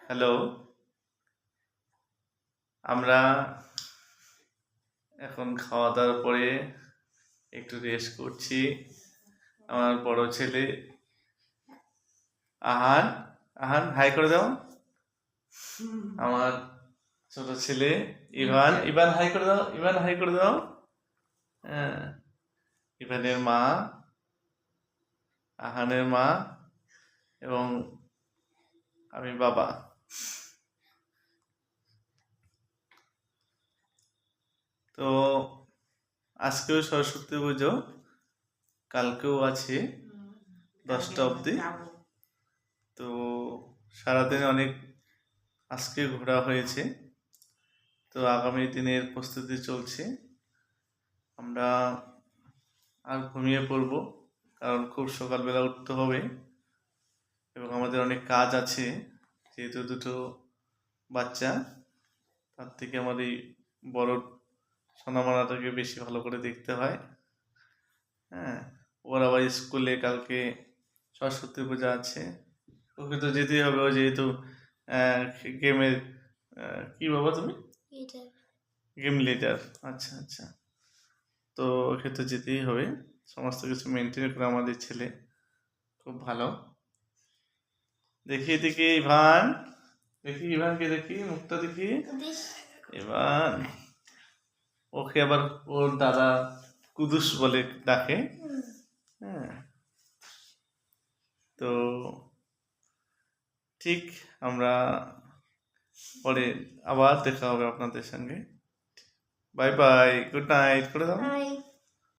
Hello. আমরা এখন খাওয়া দাওয়ার পরে একটু রেস্ট করছি। আমার বড় ছেলে আহান, আহান হাই করে দাও। আমার ছোট ছেলে ইভান, ইভান হাই করে দাও, ইভান হাই করে দাও। হ্যাঁ, ইভানের মা, আহানের মা এবং আমি বাবা। তো আজকেও সরস্বতী পুজো, কালকেও আছে 10টা অবধি। তো সারাদিন অনেক আজকে ঘোরা হয়েছে। তো আগামী দিনের প্রস্তুতি চলছে। আমরা আর ঘুমিয়ে পড়ব, কারণ খুব সকালবেলা উঠতে হবে এবং আমাদের অনেক কাজ আছে। যেহেতু দুটো বাচ্চা, তার থেকে আমার এই বড় সোনামানাটাকে বেশি ভালো করে দেখতে হয়। হ্যাঁ, ওর আবার স্কুলে কালকে সরস্বতী পূজা আছে, ওকে তো যেতেই হবে। ও যেহেতু গেমের কি বাবা তুমি গেম লিডার। আচ্ছা আচ্ছা, তো ওকে তো যেতেই হবে। সমস্ত কিছু মেনটেন করে আমাদের ছেলে খুব ভালো। দেখি দেখি ইভান, দেখি ইভানকে, দেখি মুখটা দেখি। ইভান, ওকে আবার ওর দাদা কুদুস বলে ডাকে। হ্যাঁ, তো ঠিক আমরা পরে আবার দেখা হবে আপনাদের সঙ্গে। বাই বাই, গুড নাইট করে দাও।